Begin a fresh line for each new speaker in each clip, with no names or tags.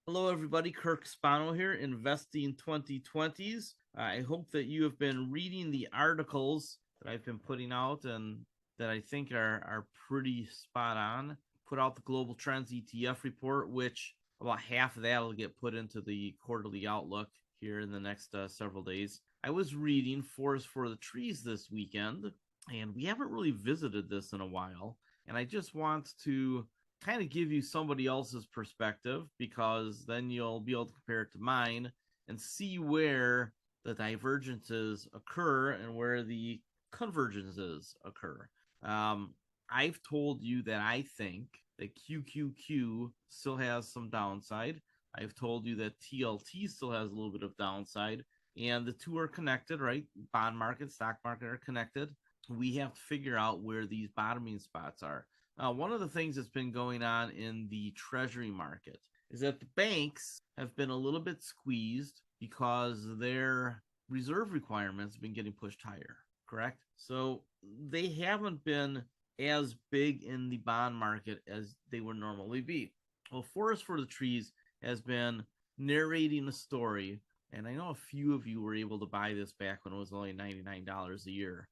Hello, everybody. Kirk Spano here, Investing 2020s. I hope that you have been reading the articles that I've been putting out and that I think are pretty spot on. Put out the Global Trends ETF report, which about half of that will get put into the quarterly outlook here in the next several days. I was reading Forest for the Trees this weekend, and we haven't really visited this in a while. And I just want to kind of give you somebody else's perspective, because then you'll be able to compare it to mine and see where the divergences occur and where the convergences occur. I've told you that I think that QQQ still has some downside. I've told you that TLT still has a little bit of downside, and the two are connected, right? Bond market, stock market are connected. We have to figure out where these bottoming spots are. One of the things that's been going on in the treasury market is that the banks have been a little bit squeezed because their reserve requirements have been getting pushed higher, correct? So they haven't been as big in the bond market as they would normally be. Well, Forest for the Trees has been narrating a story, and I know a few of you were able to buy this back when it was only $99 a year.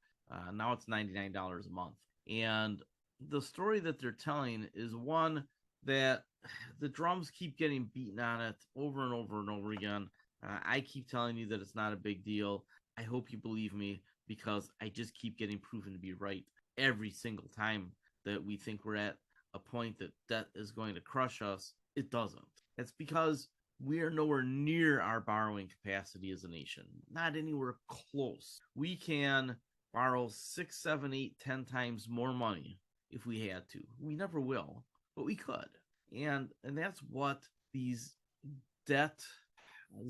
Now it's $99 a month. And the story that they're telling is one that the drums keep getting beaten on it over and over and over again. I keep telling you that it's not a big deal. I hope you believe me, because I just keep getting proven to be right every single time that we think we're at a point that debt is going to crush us. It doesn't. It's because we are nowhere near our borrowing capacity as a nation, not anywhere close. We can borrow 6, 7, 8, 10 times more money if we had to. We never will, but we could. And that's what these debt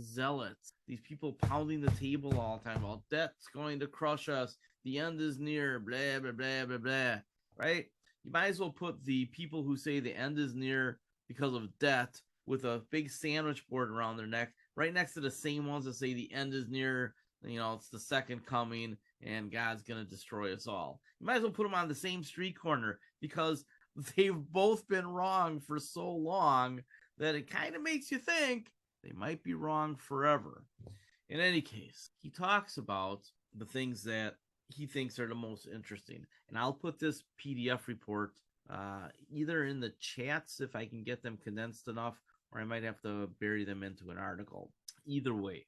zealots, these people pounding the table all the time about debt's going to crush us, the end is near, blah, blah, blah, blah, blah, right? You might as well put the people who say the end is near because of debt with a big sandwich board around their neck, right next to the same ones that say the end is near, it's the second coming and God's going to destroy us all. You might as well put them on the same street corner, because they've both been wrong for so long that it kind of makes you think they might be wrong forever. In any case, he talks about the things that he thinks are the most interesting. And I'll put this PDF report either in the chats if I can get them condensed enough, or I might have to bury them into an article. Either way,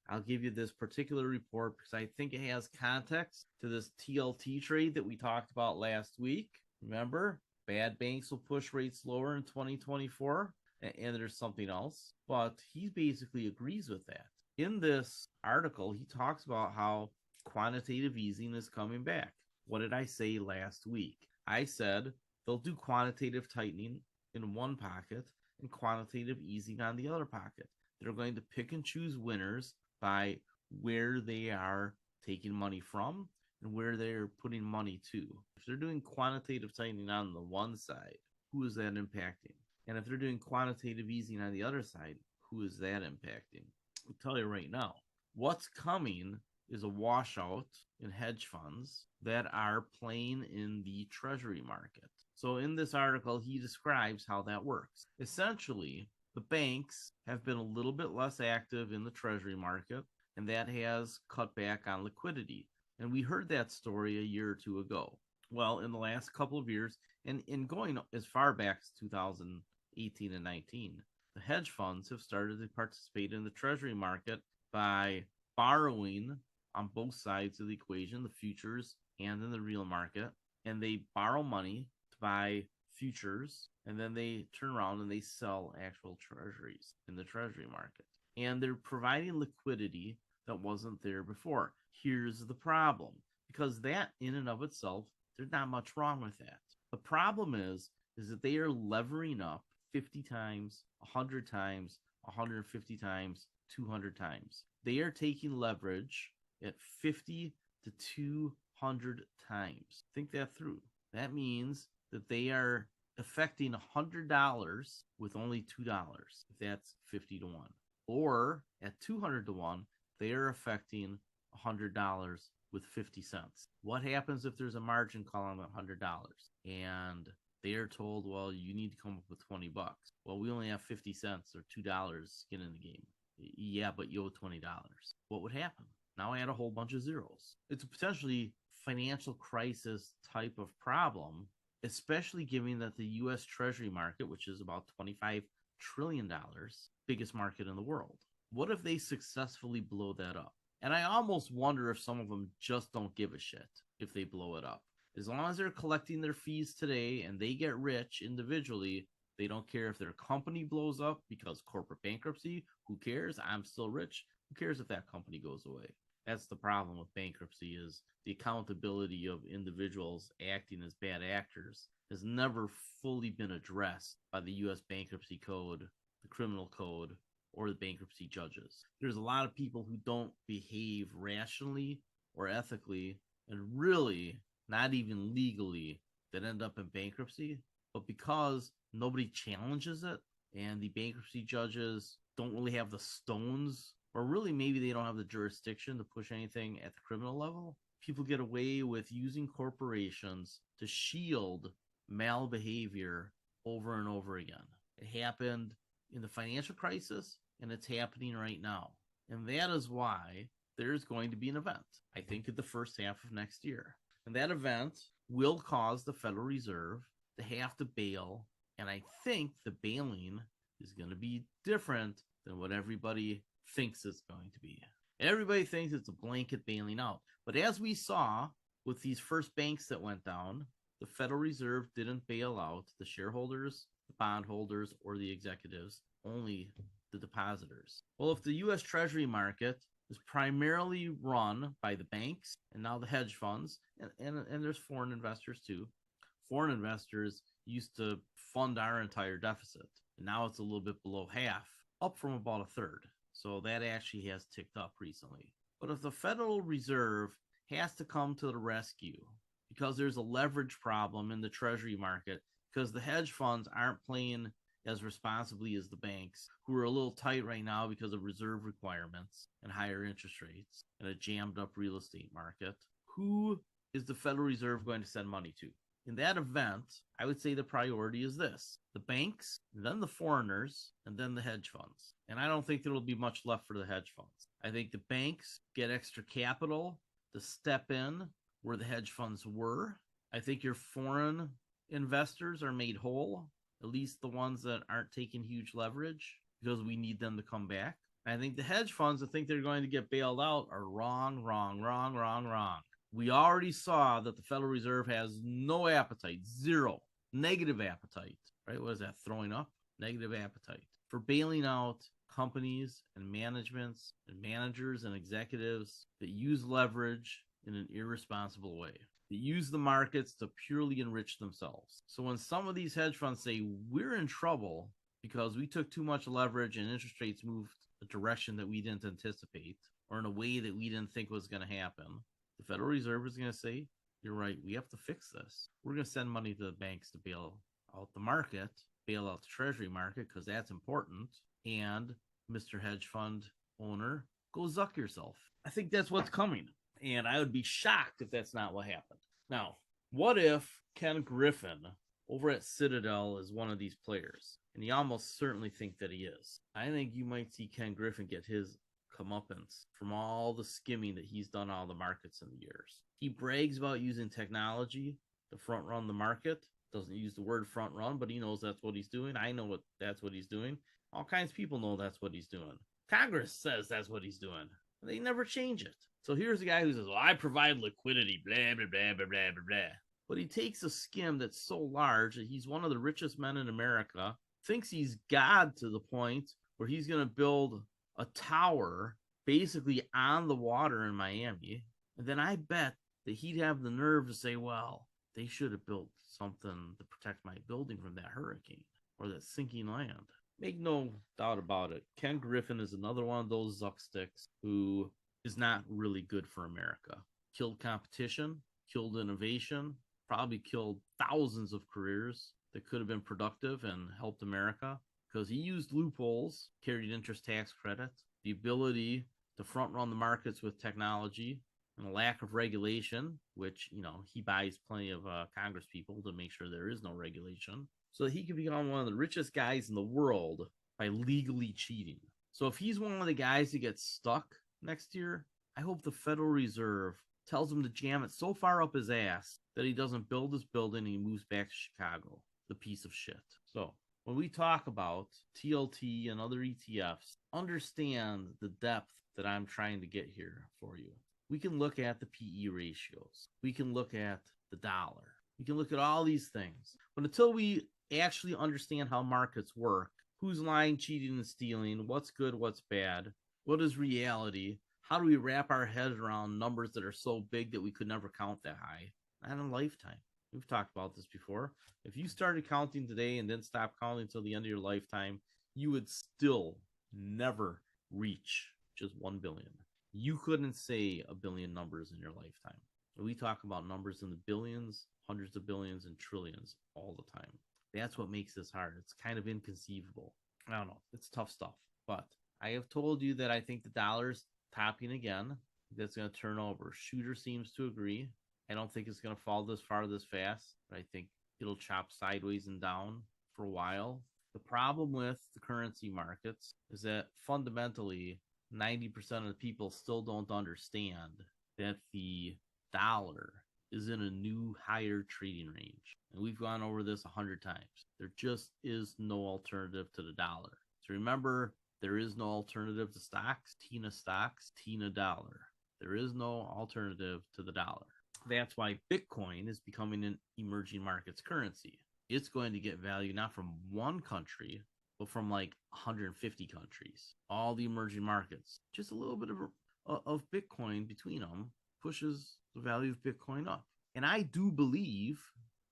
I'll give you this particular report because I think it has context to this TLT trade that we talked about last week. Remember, bad banks will push rates lower in 2024, and there's something else, but he basically agrees with that. In this article, he talks about how quantitative easing is coming back. What did I say last week? I said they'll do quantitative tightening in one pocket and quantitative easing on the other pocket. They're going to pick and choose winners by where they are taking money from and where they're putting money to. If they're doing quantitative tightening on the one side, who is that impacting? And if they're doing quantitative easing on the other side, who is that impacting? I'll tell you right now, what's coming is a washout in hedge funds that are playing in the treasury market. So in this article, he describes how that works. Essentially, the banks have been a little bit less active in the treasury market, and that has cut back on liquidity. And we heard that story a year or two ago. Well, in the last couple of years, and in going as far back as 2018 and 19, the hedge funds have started to participate in the treasury market by borrowing on both sides of the equation, the futures and in the real market. And they borrow money to buy futures, and then they turn around and they sell actual treasuries in the treasury market. And they're providing liquidity that wasn't there before. Here's the problem, because that in and of itself, there's not much wrong with that. The problem is that they are levering up 50 times, 100 times, 150 times, 200 times. They are taking leverage at 50 to 200 times. Think that through. That means that they are affecting $100 with only $2, if that's 50 to 1. Or at 200 to 1, they are affecting $100 with 50 cents. What happens if there's a margin call on $100 and They are told, well, you need to come up with $20. Well, we only have 50 cents or $2 skin in the game. Yeah, but you owe $20. What would happen? Now I had a whole bunch of zeros. It's a potentially financial crisis type of problem, especially given that the U.S. Treasury market, which is about $25 trillion, biggest market in the world. What if they successfully blow that up? And I almost wonder if some of them just don't give a shit if they blow it up. As long as they're collecting their fees today and they get rich individually, they don't care if their company blows up because corporate bankruptcy. Who cares? I'm still rich. Who cares if that company goes away? That's the problem with bankruptcy, is the accountability of individuals acting as bad actors has never fully been addressed by the U.S. Bankruptcy Code, the Criminal Code, or the bankruptcy judges. There's a lot of people who don't behave rationally or ethically, and really not even legally, that end up in bankruptcy. But because nobody challenges it and the bankruptcy judges don't really have the stones, or really maybe they don't have the jurisdiction to push anything at the criminal level, people get away with using corporations to shield malbehavior over and over again. It happened in the financial crisis, and it's happening right now. And that is why there's going to be an event, I think, in the first half of next year. And that event will cause the Federal Reserve to have to bail. And I think the bailing is going to be different than what everybody thinks it's going to be. Everybody thinks it's a blanket bailing out. But as we saw with these first banks that went down, the Federal Reserve didn't bail out the shareholders, the bondholders, or the executives, only the depositors. Well, if the U.S. Treasury market is primarily run by the banks and now the hedge funds, and there's foreign investors too. Foreign investors used to fund our entire deficit, and now it's a little bit below half, up from about a third. So that actually has ticked up recently. But if the Federal Reserve has to come to the rescue because there's a leverage problem in the Treasury market, because the hedge funds aren't playing as responsibly as the banks, who are a little tight right now because of reserve requirements and higher interest rates and a jammed up real estate market, who is the Federal Reserve going to send money to? In that event, I would say the priority is this: the banks, then the foreigners, and then the hedge funds. And I don't think there will be much left for the hedge funds. I think the banks get extra capital to step in where the hedge funds were. I think your foreign investors are made whole, at least the ones that aren't taking huge leverage, because we need them to come back. I think the hedge funds that think they're going to get bailed out are wrong. We already saw that the Federal Reserve has no appetite, zero, negative appetite, right? What is that, throwing up? Negative appetite for bailing out companies and managements and managers and executives that use leverage in an irresponsible way, that use the markets to purely enrich themselves. So when some of these hedge funds say we're in trouble because we took too much leverage and interest rates moved a direction that we didn't anticipate, or in a way that we didn't think was going to happen, the Federal Reserve is going to say, you're right, we have to fix this. We're going to send money to the banks to bail out the market, bail out the Treasury market, because that's important. And Mr. Hedge Fund owner, go zuck yourself. I think that's what's coming. And I would be shocked if that's not what happened. Now, what if Ken Griffin over at Citadel is one of these players? And you almost certainly think that he is. I think you might see Ken Griffin get his comeuppance from all the skimming that he's done on the markets in the years. He brags about using technology to front run the market. Doesn't use the word front run, but he knows that's what he's doing. I know that's what he's doing. All kinds of people know that's what he's doing. Congress says that's what he's doing. And they never change it. So here's a guy who says, well, I provide liquidity, blah, blah, blah, blah, blah, blah, blah. But he takes a skim that's so large that he's one of the richest men in America, thinks he's God to the point where he's going to build a tower basically on the water in Miami. And then I bet that he'd have the nerve to say, well, they should have built something to protect my building from that hurricane or that sinking land. Make no doubt about it. Ken Griffin is another one of those zuck sticks who is not really good for America. Killed competition, killed innovation, probably killed thousands of careers that could have been productive and helped America, because he used loopholes, carried interest tax credits, the ability to front run the markets with technology, and a lack of regulation, which, he buys plenty of Congress people to make sure there is no regulation, so that he can become one of the richest guys in the world by legally cheating. So if he's one of the guys that gets stuck next year, I hope the Federal Reserve tells him to jam it so far up his ass that he doesn't build his building and he moves back to Chicago, the piece of shit. So when we talk about TLT and other ETFs, understand the depth that I'm trying to get here for you. We can look at the PE ratios. We can look at the dollar. We can look at all these things. But until we actually understand how markets work, who's lying, cheating, and stealing, what's good, what's bad, what is reality, how do we wrap our head around numbers that are so big that we could never count that high? Not in a lifetime. We've talked about this before. If you started counting today and then stopped counting until the end of your lifetime, you would still never reach just 1 billion. You couldn't say a billion numbers in your lifetime. We talk about numbers in the billions, hundreds of billions, and trillions all the time. That's what makes this hard. It's kind of inconceivable. I don't know. It's tough stuff. But I have told you that I think the dollar's topping again. That's going to turn over. Shooter seems to agree. I don't think it's going to fall this far this fast, but I think it'll chop sideways and down for a while. The problem with the currency markets is that fundamentally 90% of the people still don't understand that the dollar is in a new higher trading range. And we've gone over this 100 times. There just is no alternative to the dollar. So remember, there is no alternative to stocks, Tina dollar. There is no alternative to the dollar. That's why Bitcoin is becoming an emerging markets currency. It's going to get value not from one country, but from like 150 countries. All the emerging markets. Just a little bit of Bitcoin between them pushes the value of Bitcoin up. And I do believe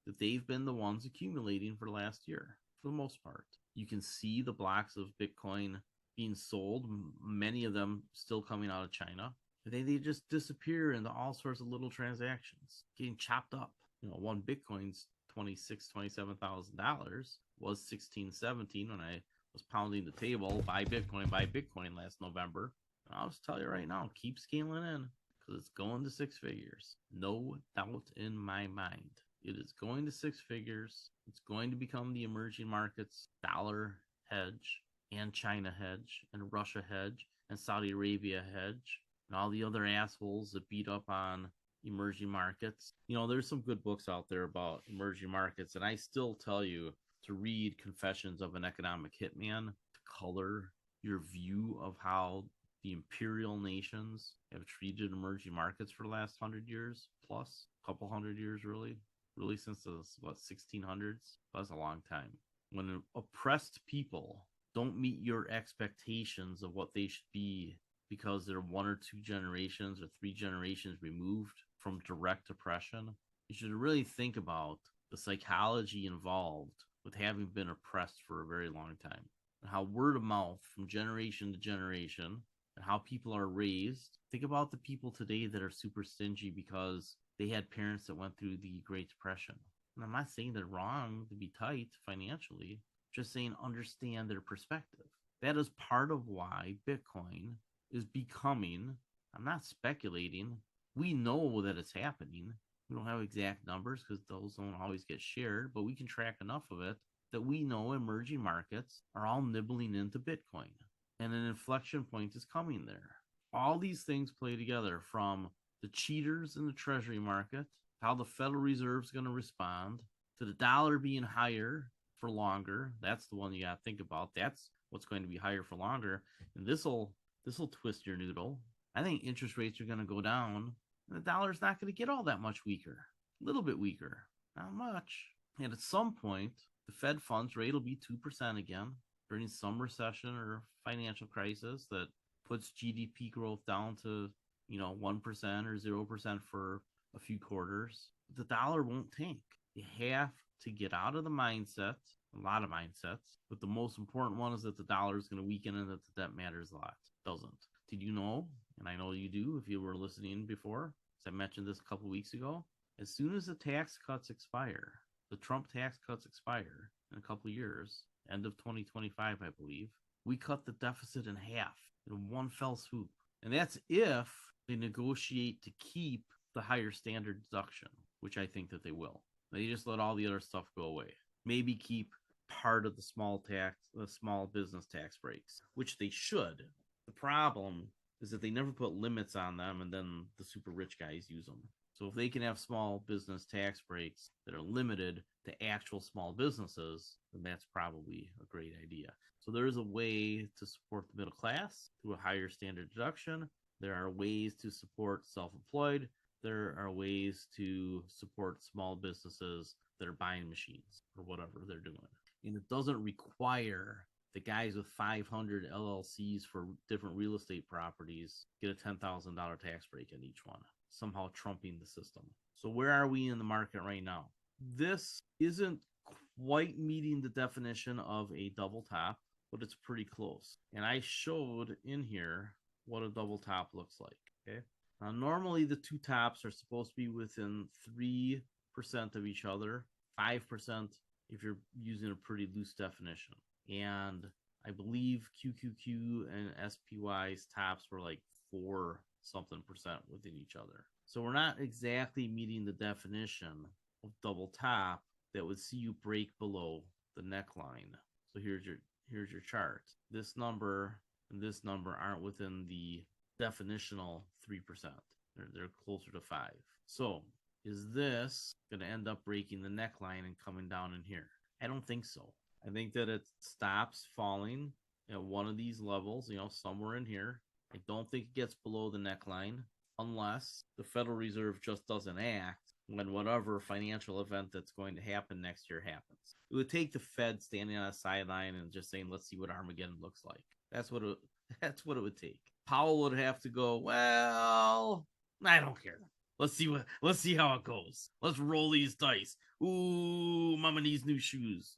that they've been the ones accumulating for the last year, for the most part. You can see the blocks of Bitcoin being sold, many of them still coming out of China. They just disappear into all sorts of little transactions, getting chopped up. One Bitcoin's $27,000 was 16-17 when I was pounding the table, buy Bitcoin last November. And I'll just tell you right now, keep scaling in because it's going to six figures. No doubt in my mind. It is going to six figures. It's going to become the emerging markets dollar hedge and China hedge and Russia hedge and Saudi Arabia hedge. And all the other assholes that beat up on emerging markets. There's some good books out there about emerging markets, and I still tell you to read Confessions of an Economic Hitman to color your view of how the imperial nations have treated emerging markets for the last 100 years plus, couple hundred years really since the 1600s. That's a long time. When oppressed people don't meet your expectations of what they should be because they're one or two generations or three generations removed from direct oppression, you should really think about the psychology involved with having been oppressed for a very long time, and how word of mouth from generation to generation, and how people are raised. Think about the people today that are super stingy because they had parents that went through the Great Depression. And I'm not saying they're wrong to be tight financially, just saying understand their perspective. That is part of why Bitcoin is becoming, I'm not speculating, we know that it's happening. We don't have exact numbers because those don't always get shared, but we can track enough of it that we know emerging markets are all nibbling into Bitcoin. And an inflection point is coming there. All these things play together, from the cheaters in the treasury market, how the Federal Reserve is going to respond, to the dollar being higher for longer. That's the one you got to think about. That's what's going to be higher for longer. And this will twist your noodle. I think interest rates are going to go down, and the dollar's not going to get all that much weaker. A little bit weaker, not much. And at some point, the Fed funds rate will be 2% again during some recession or financial crisis that puts GDP growth down to 1% or 0% for a few quarters. The dollar won't tank. You have to get out of the mindset, a lot of mindsets, but the most important one is that the dollar is going to weaken and that the debt matters a lot. It doesn't. Did you know, and I know you do if you were listening before, as I mentioned this a couple weeks ago, as soon as the tax cuts expire, the Trump tax cuts expire in a couple of years, end of 2025, I believe, we cut the deficit in half in one fell swoop. And that's if they negotiate to keep the higher standard deduction, which I think that they will. They just let all the other stuff go away. Maybe keep part of the small business tax breaks, which they should. The problem is that they never put limits on them, and then the super rich guys use them. So if they can have small business tax breaks that are limited to actual small businesses, then that's probably a great idea. So there is a way to support the middle class through a higher standard deduction. There are ways to support self-employed. There are ways to support small businesses that are buying machines or whatever they're doing. And it doesn't require the guys with 500 LLCs for different real estate properties get a $10,000 tax break in each one, somehow trumping the system. So where are we in the market right now? This isn't quite meeting the definition of a double top, but it's pretty close. And I showed in here what a double top looks like. Okay. Now, normally the two tops are supposed to be within 3% of each other, 5% if you're using a pretty loose definition. And I believe QQQ and SPY's tops were like 4 something percent within each other. So we're not exactly meeting the definition of double top that would see you break below the neckline. So here's your chart. This number and this number aren't within the definitional 3%. They're closer to 5. So is this going to end up breaking the neckline and coming down in here? I don't think so. I think that it stops falling at one of these levels, somewhere in here. I don't think it gets below the neckline unless the Federal Reserve just doesn't act when whatever financial event that's going to happen next year happens. It would take the Fed standing on a sideline and just saying, let's see what Armageddon looks like. That's what it would take. Powell would have to go, well, I don't care. Let's see how it goes. Let's roll these dice. Ooh, mama needs new shoes,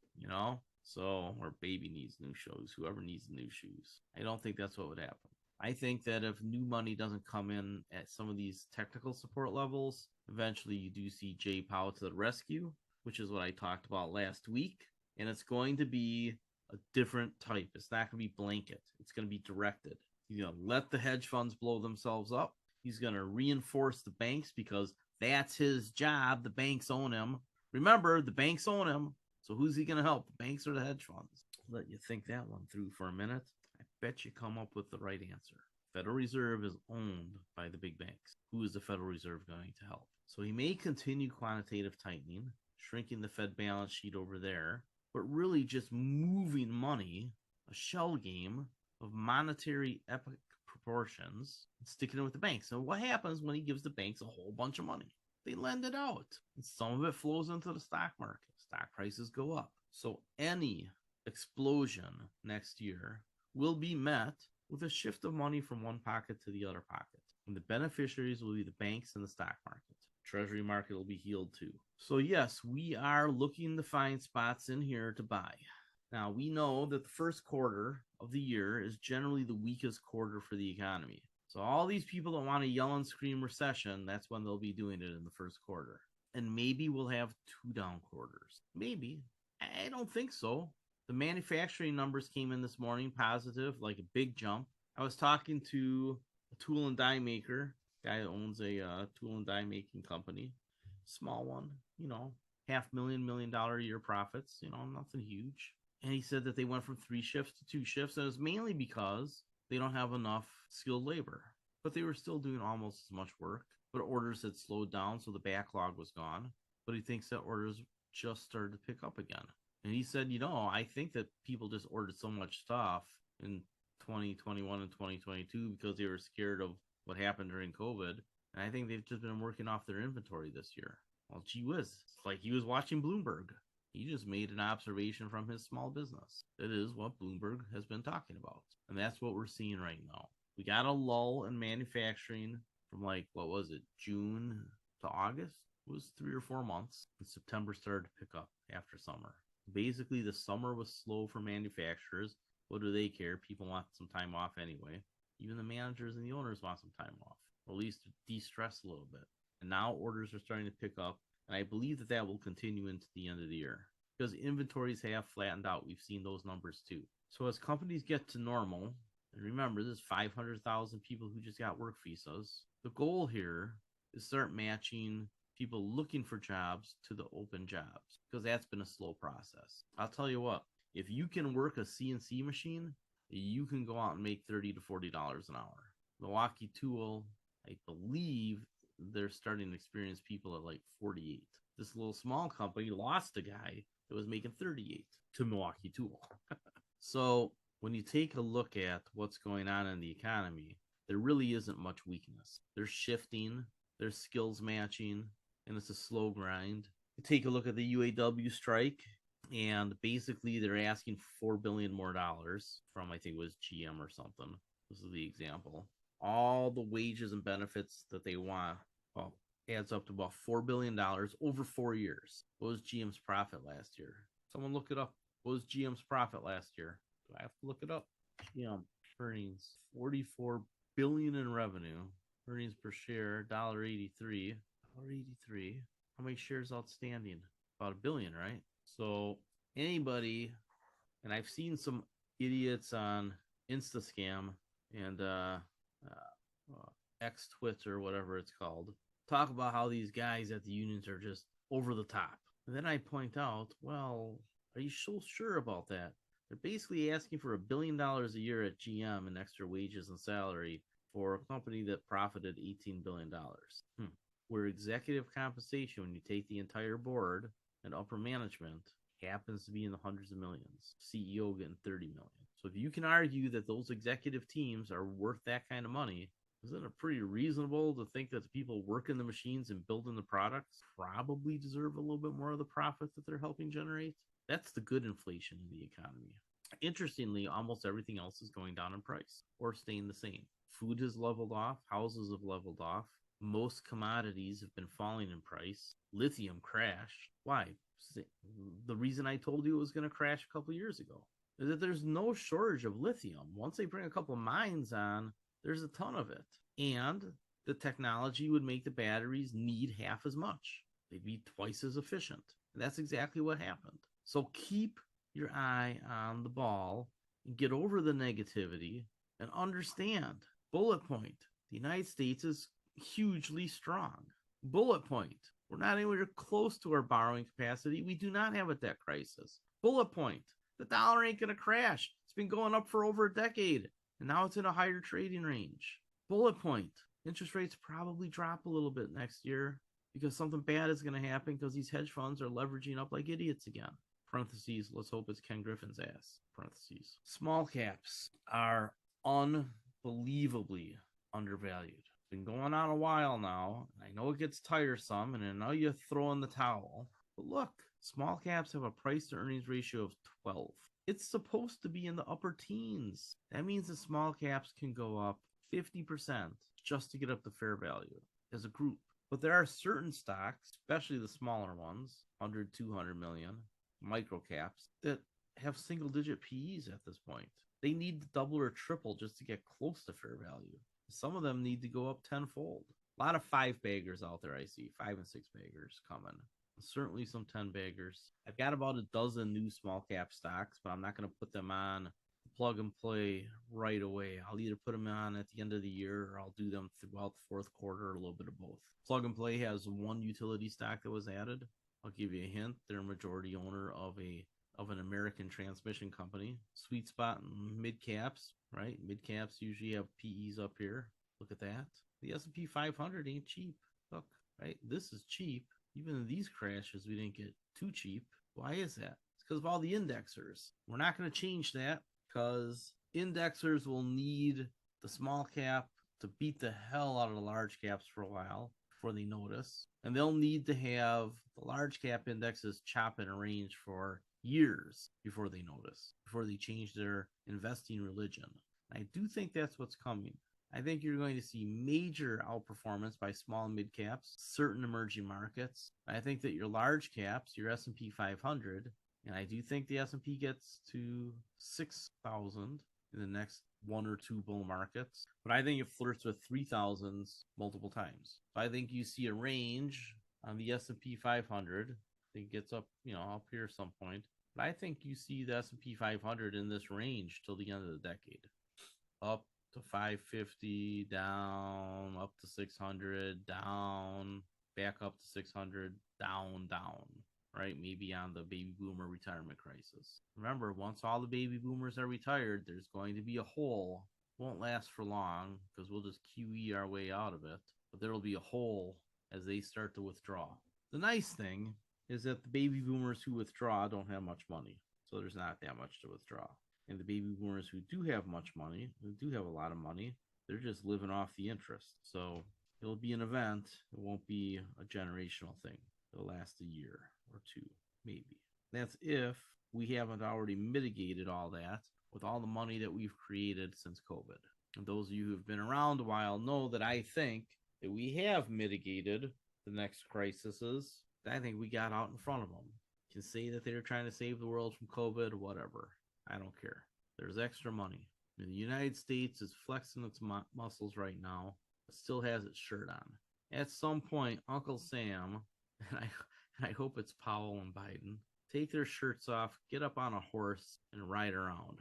So, or baby needs new shoes, whoever needs new shoes. I don't think that's what would happen. I think that if new money doesn't come in at some of these technical support levels, eventually you do see Jay Powell to the rescue, which is what I talked about last week. And it's going to be a different type. It's not going to be blanket. It's going to be directed. He's going to let the hedge funds blow themselves up. He's going to reinforce the banks because that's his job. The banks own him. Remember, the banks own him. So who's he going to help? The banks or the hedge funds? Let you think that one through for a minute. I bet you come up with the right answer. Federal Reserve is owned by the big banks. Who is the Federal Reserve going to help? So he may continue quantitative tightening, shrinking the Fed balance sheet over there, but really just moving money, a shell game of monetary epic proportions, and sticking it with the banks. So what happens when he gives the banks a whole bunch of money? They lend it out, and some of it flows into the stock market. Stock prices go up. So any explosion next year will be met with a shift of money from one pocket to the other pocket. And the beneficiaries will be the banks and the stock market. Treasury market will be healed too. So yes, we are looking to find spots in here to buy. Now, we know that the first quarter of the year is generally the weakest quarter for the economy. So all these people that want to yell and scream recession, that's when they'll be doing it in the first quarter. And maybe we'll have 2 down quarters. Maybe. I don't think so. The manufacturing numbers came in this morning positive, like a big jump. I was talking to a tool and die maker, guy that owns a tool and die making company, small one, $500,000, $1 million a year profits, nothing huge. And he said that they went from 3 shifts to 2 shifts, and it's mainly because they don't have enough skilled labor. But they were still doing almost as much work. But orders had slowed down, so the backlog was gone. But he thinks that orders just started to pick up again. And he said, I think that people just ordered so much stuff in 2021 and 2022 because they were scared of what happened during COVID. And I think they've just been working off their inventory this year. Well, gee whiz. It's like he was watching Bloomberg. He just made an observation from his small business. That is what Bloomberg has been talking about. And that's what we're seeing right now. We got a lull in manufacturing from June to August? It was 3 or 4 months. And September started to pick up after summer. Basically, the summer was slow for manufacturers. What do they care? People want some time off anyway. Even the managers and the owners want some time off, or at least de-stress a little bit. And now orders are starting to pick up, and I believe that will continue into the end of the year because inventories have flattened out. We've seen those numbers too. So as companies get to normal, and remember, there's 500,000 people who just got work visas. The goal here is start matching people looking for jobs to the open jobs, because that's been a slow process. I'll tell you what, if you can work a CNC machine, you can go out and make $30 to $40 an hour. Milwaukee Tool, I believe they're starting to experience people at like 48. This little small company lost a guy that was making 38 to Milwaukee Tool. So when you take a look at what's going on in the economy, there really isn't much weakness. They're shifting, there's skills matching, and it's a slow grind. You take a look at the UAW strike, and basically they're asking $4 billion more dollars from, I think it was GM or something. This is the example. All the wages and benefits that they want, well, adds up to about $4 billion over 4 years. What was GM's profit last year? Someone look it up. What was GM's profit last year? Do I have to look it up? GM earnings, $44 billion in revenue. Earnings per share, $1.83. $1.83. How many shares outstanding? About a billion, right? So anybody, and I've seen some idiots on InstaScam and X Twitter, whatever it's called, talk about how these guys at the unions are just over the top. And then I point out, well, are you so sure about that? They're basically asking for $1 billion a year at GM in extra wages and salary for a company that profited $18 billion. Where executive compensation, when you take the entire board and upper management, happens to be in the hundreds of millions. CEO getting 30 million. So if you can argue that those executive teams are worth that kind of money, isn't it pretty reasonable to think that the people working the machines and building the products probably deserve a little bit more of the profit that they're helping generate? That's the good inflation in the economy. Interestingly, almost everything else is going down in price or staying the same. Food has leveled off. Houses have leveled off. Most commodities have been falling in price. Lithium crashed. Why? The reason I told you it was going to crash a couple years ago is that there's no shortage of lithium. Once they bring a couple mines on, there's a ton of it. And the technology would make the batteries need half as much. They'd be twice as efficient. And that's exactly what happened. So keep your eye on the ball and get over the negativity and understand. Bullet point. The United States is hugely strong. Bullet point. We're not anywhere close to our borrowing capacity. We do not have a debt crisis. Bullet point. The dollar ain't going to crash. It's been going up for over a decade, and now it's in a higher trading range. Bullet point. Interest rates probably drop a little bit next year because something bad is going to happen because these hedge funds are leveraging up like idiots again. Parentheses, let's hope it's Ken Griffin's ass. Parentheses. Small caps are unbelievably undervalued. Been going on a while now. I know it gets tiresome, and I know you throw in the towel. But look, small caps have a price to earnings ratio of 12. It's supposed to be in the upper teens. That means the small caps can go up 50% just to get up to fair value as a group. But there are certain stocks, especially the smaller ones, 100, 200 million, micro caps, that have single-digit PEs at this point. They need to double or triple just to get close to fair value. Some of them need to go up tenfold. A lot of 5 baggers out there I see, 5 and 6 baggers coming. Certainly some 10 baggers. I've got about a dozen new small cap stocks, but I'm not going to put them on plug and play right away. I'll either put them on at the end of the year or I'll do them throughout the fourth quarter, or a little bit of both. Plug and play has one utility stock that was added. I'll give you a hint. They're a majority owner of an American transmission company. Sweet spot in mid caps, right? Mid caps usually have PEs up here. Look at that. The S&P 500 ain't cheap. Look, right? This is cheap. Even in these crashes, we didn't get too cheap. Why is that? It's because of all the indexers. We're not going to change that because indexers will need the small cap to beat the hell out of the large caps for a while before they notice. And they'll need to have the large cap indexes chop in a range for years before they notice, before they change their investing religion. I do think that's what's coming. I think you're going to see major outperformance by small and mid caps, certain emerging markets. I think that your large caps, your S&P 500, and I do think the S&P gets to 6,000 in the next 1 or 2 bull markets, but I think it flirts with 3,000s multiple times. So I think you see a range on the S&P 500. I think it gets up, up here at some point. But I think you see the S&P 500 in this range till the end of the decade. Up to 550, down, up to 600, down, back up to 600, down, right? Maybe on the baby boomer retirement crisis. Remember, once all the baby boomers are retired, there's going to be a hole. Won't last for long because we'll just QE our way out of it. But there will be a hole as they start to withdraw. The nice thing is that the baby boomers who withdraw don't have much money. So there's not that much to withdraw. And the baby boomers who do have much money, who do have a lot of money, they're just living off the interest. So it'll be an event. It won't be a generational thing. It'll last a year or two, maybe. That's if we haven't already mitigated all that with all the money that we've created since COVID. And those of you who have been around a while know that I think that we have mitigated the next crises. I think we got out in front of them. You can say that they're trying to save the world from COVID, whatever. I don't care. There's extra money. And the United States is flexing its muscles right now, but still has its shirt on. At some point, Uncle Sam, and I hope it's Powell and Biden, take their shirts off, get up on a horse, and ride around.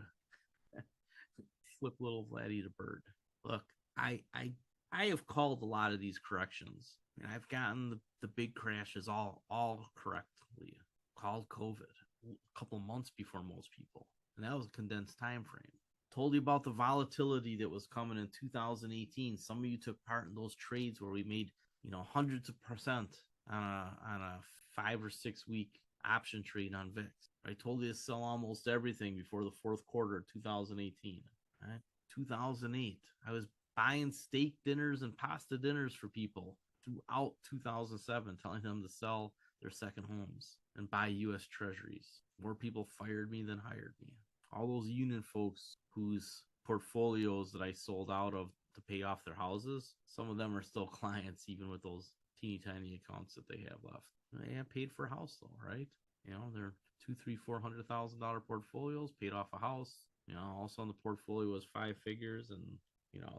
Flip little Vladdy the bird. Look, I have called a lot of these corrections, and I've gotten the big crashes all correctly. Called COVID a couple of months before most people, and that was a condensed time frame. Told you about the volatility that was coming in 2018. Some of you took part in those trades where we made hundreds of percent on a 5 or 6 week option trade on VIX. I told you to sell almost everything before the fourth quarter of 2018. Right? 2008, I was buying steak dinners and pasta dinners for people throughout 2007, telling them to sell their second homes and buy U.S. treasuries. More people fired me than hired me. All those union folks whose portfolios that I sold out of to pay off their houses, some of them are still clients, even with those teeny tiny accounts that they have left. They have paid for a house though, right? They're $200,000, $300,000, $400,000 portfolios, paid off a house. Also on the portfolio was 5 figures, and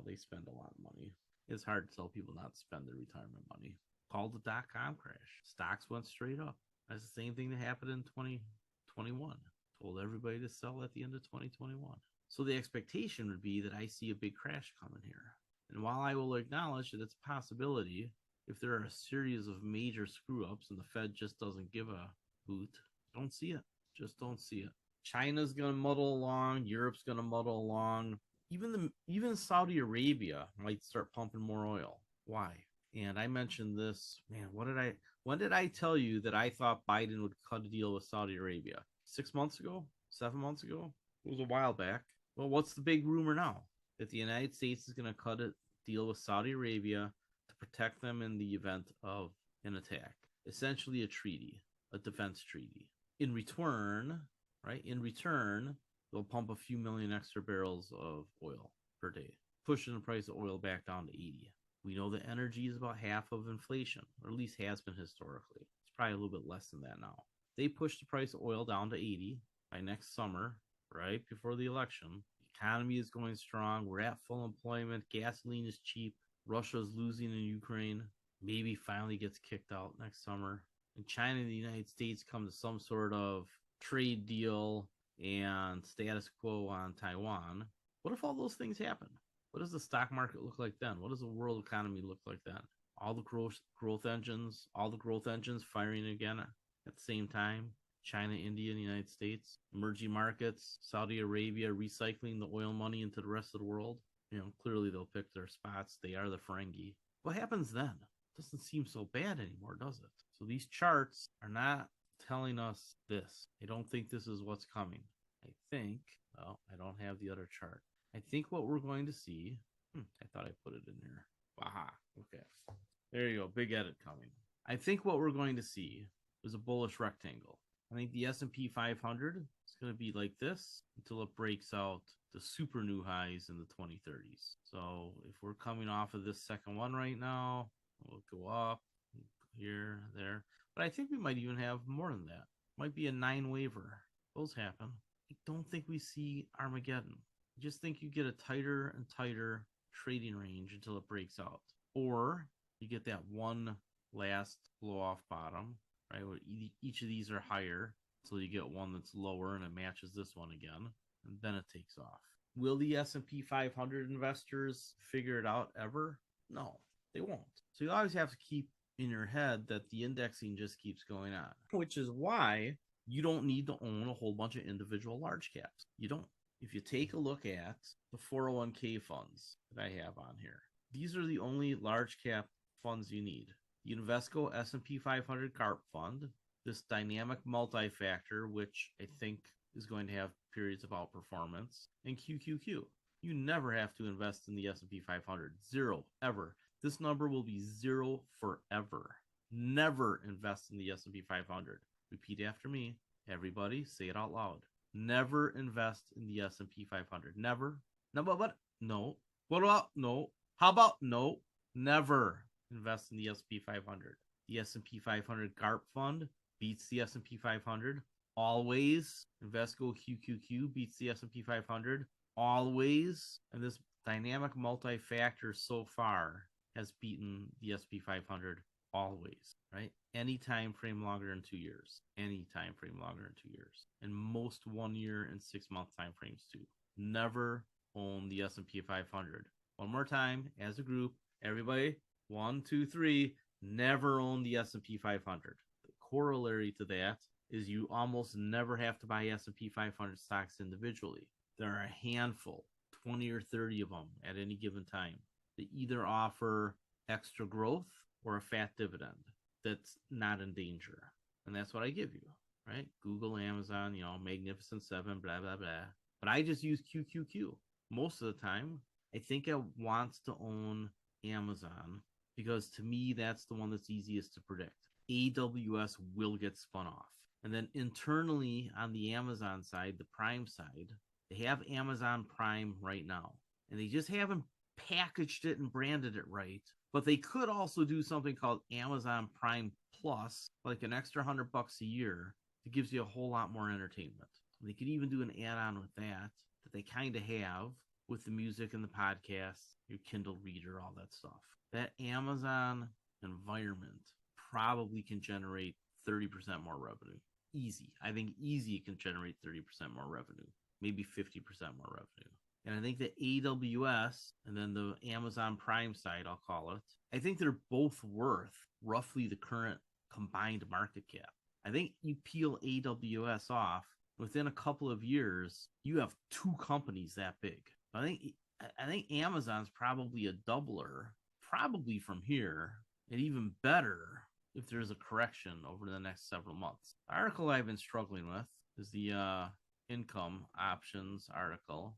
they spend a lot of money. It's hard to tell people not to spend their retirement money. Called the dot-com crash. Stocks went straight up. That's the same thing that happened in 2021. Told everybody to sell at the end of 2021. So the expectation would be that I see a big crash coming here. And while I will acknowledge that it's a possibility, if there are a series of major screw-ups and the Fed just doesn't give a hoot, don't see it. Just don't see it. China's going to muddle along. Europe's going to muddle along. Even Saudi Arabia might start pumping more oil. Why? And I mentioned this, man, when did I tell you that I thought Biden would cut a deal with Saudi Arabia? 6 months ago? 7 months ago? It was a while back. Well, what's the big rumor now? That the United States is going to cut a deal with Saudi Arabia to protect them in the event of an attack. Essentially a treaty, a defense treaty. In return, they'll pump a few million extra barrels of oil per day, pushing the price of oil back down to 80. We know that energy is about half of inflation, or at least has been historically. It's probably a little bit less than that now. They push the price of oil down to 80 by next summer, right before the election. The economy is going strong. We're at full employment. Gasoline is cheap. Russia's losing in Ukraine. Maybe finally gets kicked out next summer. And China and the United States come to some sort of trade deal and status quo on Taiwan. What if all those things happen? What does the stock market look like then? What does the world economy look like then? All the growth engines firing again at the same time. China, India, and the United States, emerging markets, Saudi Arabia recycling the oil money into the rest of the world. Clearly they'll pick their spots. They are the Ferengi. What happens then? It doesn't seem so bad anymore, does it? So these charts are not telling us this. I don't think this is what's coming. I don't have the other chart. I think what we're going to see, I thought I put it in here. Aha, okay. There you go, big edit coming. I think what we're going to see is a bullish rectangle. I think the S&P 500 is going to be like this until it breaks out the super new highs in the 2030s. So if we're coming off of this second one right now, we'll go up here, there. But I think we might even have more than that. Might be a 9 waiver. Those happen. I don't think we see Armageddon. I just think you get a tighter and tighter trading range until it breaks out. Or you get that one last blow off bottom, right? Where each of these are higher until you get one that's lower and it matches this one again. And then it takes off. Will the S&P 500 investors figure it out ever? No, they won't. So you always have to keep in your head that the indexing just keeps going on, which is why you don't need to own a whole bunch of individual large caps. You don't. If you take a look at the 401k funds that I have on here, these are the only large cap funds you need. The Invesco S&P 500 CARP fund, this dynamic multi-factor, which I think is going to have periods of outperformance, and QQQ. You never have to invest in the S&P 500. Zero, ever. This number will be zero forever. Never invest in the S&P 500. Repeat after me. Everybody, say it out loud. Never invest in the S&P 500. Never. No, but no. What about no? How about no? Never invest in the S&P 500. The S&P 500 CARP fund beats the S&P 500. Always. Invesco QQQ beats the S&P 500. Always. And this dynamic multi-factor so far has beaten the S&P 500 always, right? Any time frame longer than 2 years. Any time frame longer than 2 years. And most 1 year and 6 month time frames too. Never own the S&P 500. One more time, as a group, everybody, 1, 2, 3, never own the S&P 500. The corollary to that is you almost never have to buy S&P 500 stocks individually. There are a handful, 20 or 30 of them at any given time. They either offer extra growth or a fat dividend that's not in danger. And that's what I give you, right? Google, Amazon, Magnificent Seven, blah, blah, blah. But I just use QQQ. Most of the time, I think I want to own Amazon because to me, that's the one that's easiest to predict. AWS will get spun off. And then internally on the Amazon side, the Prime side, they have Amazon Prime right now. And they just haven't packaged it and branded it right. But they could also do something called Amazon Prime Plus, like an extra $100 a year that gives you a whole lot more entertainment. And they could even do an add-on with that they kind of have with the music and the podcasts, your Kindle reader, all that stuff. That Amazon environment probably can generate 30% more revenue. Easy. I think easy can generate 30% more revenue, maybe 50% more revenue. And I think the AWS and then the Amazon Prime side, I'll call it, I think they're both worth roughly the current combined market cap. I think you peel AWS off, within a couple of years, you have two companies that big. I think Amazon's probably a doubler, probably from here, and even better if there's a correction over the next several months. The article I've been struggling with is the income options article,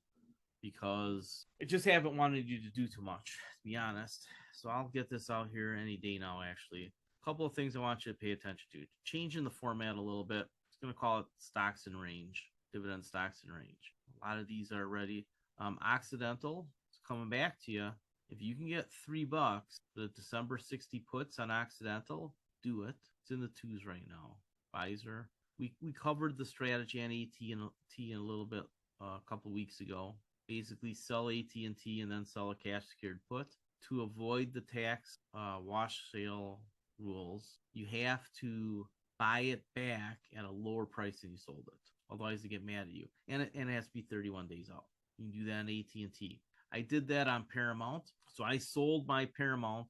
because I just haven't wanted you to do too much, to be honest. So I'll get this out here any day now, actually. A couple of things I want you to pay attention to. Changing the format a little bit. It's going to call it stocks in range, dividend stocks in range. A lot of these are ready. Occidental is coming back to you. If you can get $3, the December 60 puts on Occidental, do it. It's in the twos right now. Pfizer. We covered the strategy on AT&T in a little bit a couple weeks ago. Basically sell AT&T and then sell a cash secured put. To avoid the tax wash sale rules, you have to buy it back at a lower price than you sold it. Otherwise, they get mad at you. And it has to be 31 days out. You can do that on AT&T. I did that on Paramount. So I sold my Paramount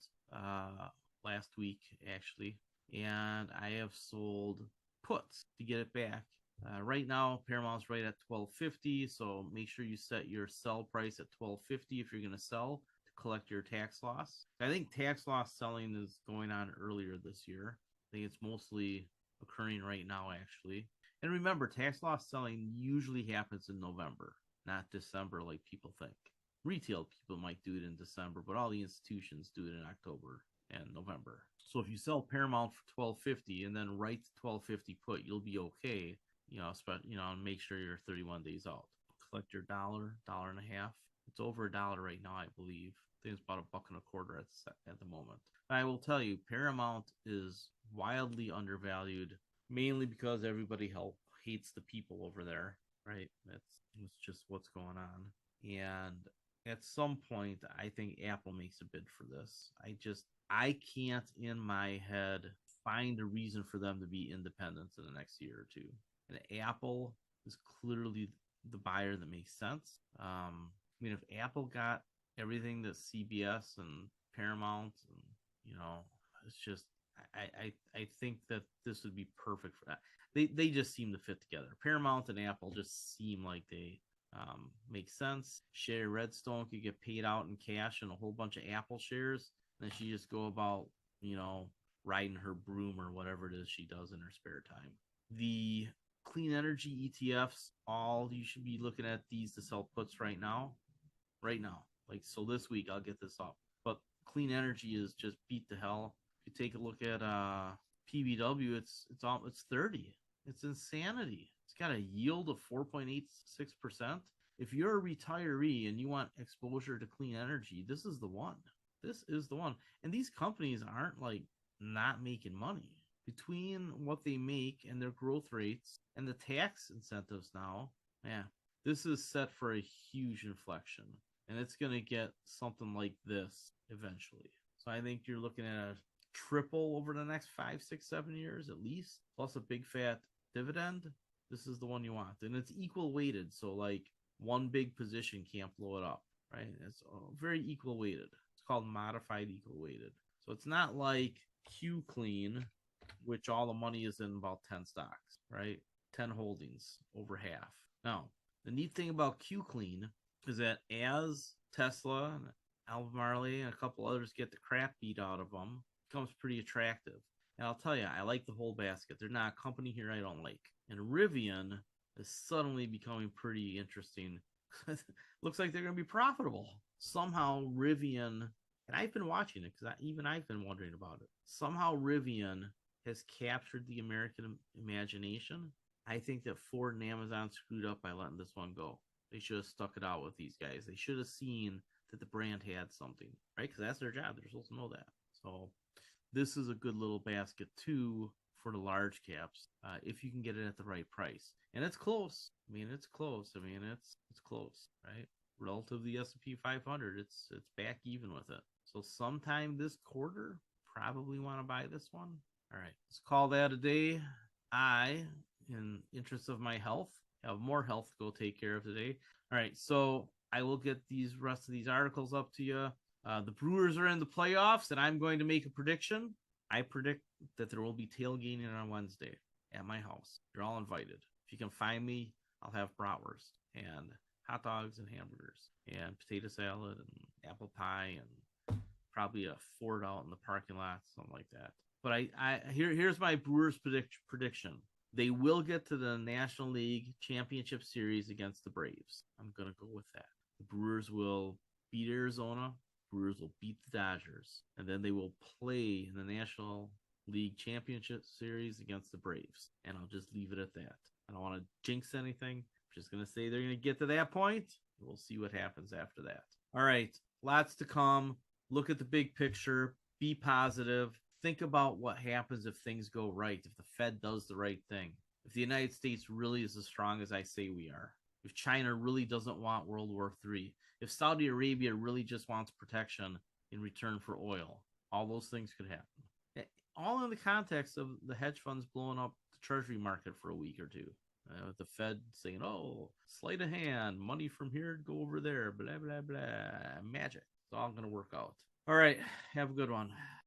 last week, actually. And I have sold puts to get it back. Right now, Paramount's right at $12.50. So make sure you set your sell price at $12.50 if you're going to sell to collect your tax loss. I think tax loss selling is going on earlier this year. I think it's mostly occurring right now, actually. And remember, tax loss selling usually happens in November, not December like people think. Retail people might do it in December, but all the institutions do it in October and November. So if you sell Paramount for $12.50 and then write the $12.50 put, you'll be okay. And make sure you're 31 days out. Collect your $1.50. It's over $1 right now, I believe. I think it's about $1.25 at the moment. I will tell you, Paramount is wildly undervalued, mainly because everybody hates the people over there, right? That's just what's going on. And at some point, I think Apple makes a bid for this. I can't in my head find a reason for them to be independent in the next year or two. And Apple is clearly the buyer that makes sense. I mean, if Apple got everything that CBS and Paramount and it's just I think that this would be perfect for that. They just seem to fit together. Paramount and Apple just seem like they make sense. Sherry Redstone could get paid out in cash and a whole bunch of Apple shares. And then she just go about, riding her broom or whatever it is she does in her spare time. The clean energy ETFs, all you should be looking at these to sell puts right now. Right now. Like, so this week I'll get this up. But clean energy is just beat the hell. If you take a look at PBW, it's 30. It's insanity. It's got a yield of 4.86%. If you're a retiree and you want exposure to clean energy, this is the one. This is the one. And these companies aren't like not making money. Between what they make and their growth rates and the tax incentives now, this is set for a huge inflection. And it's going to get something like this eventually. So I think you're looking at a triple over the next 5, 6, 7 years at least, plus a big fat dividend. This is the one you want. And it's equal weighted. So like one big position can't blow it up, right? It's very equal weighted. It's called modified equal weighted. So it's not like Q Clean, which all the money is in about 10 stocks, right? 10 holdings, over half. Now, the neat thing about Q Clean is that as Tesla and Albemarle and a couple others get the crap beat out of them, it becomes pretty attractive. And I'll tell you, I like the whole basket. They're not a company here I don't like. And Rivian is suddenly becoming pretty interesting. Looks like they're going to be profitable. Somehow Rivian, and I've been watching it because I've been wondering about it. Somehow Rivian has captured the American imagination. I think that Ford and Amazon screwed up by letting this one go. They should have stuck it out with these guys. They should have seen that the brand had something, right? Because that's their job. They're supposed to know that. So this is a good little basket too for the large caps if you can get it at the right price. And it's close. It's close, right? Relative to the S&P 500, it's back even with it. So sometime this quarter, probably want to buy this one. All right, let's call that a day. I, in interest of my health, have more health to go take care of today. All right, so I will get these rest of these articles up to you. The Brewers are in the playoffs, and I'm going to make a prediction. I predict that there will be tailgating on Wednesday at my house. You're all invited. If you can find me, I'll have bratwurst and hot dogs and hamburgers and potato salad and apple pie and probably a Ford out in the parking lot, something like that. But here's my Brewers prediction. They will get to the National League Championship Series against the Braves. I'm going to go with that. The Brewers will beat Arizona. Brewers will beat the Dodgers. And then they will play in the National League Championship Series against the Braves. And I'll just leave it at that. I don't want to jinx anything. I'm just going to say they're going to get to that point. We'll see what happens after that. All right. Lots to come. Look at the big picture. Be positive. Think about what happens if things go right, if the Fed does the right thing, if the United States really is as strong as I say we are, if China really doesn't want World War III, if Saudi Arabia really just wants protection in return for oil, all those things could happen. All in the context of the hedge funds blowing up the treasury market for a week or two. With the Fed saying, oh, sleight of hand, money from here to go over there, blah, blah, blah, magic. It's all going to work out. All right, have a good one.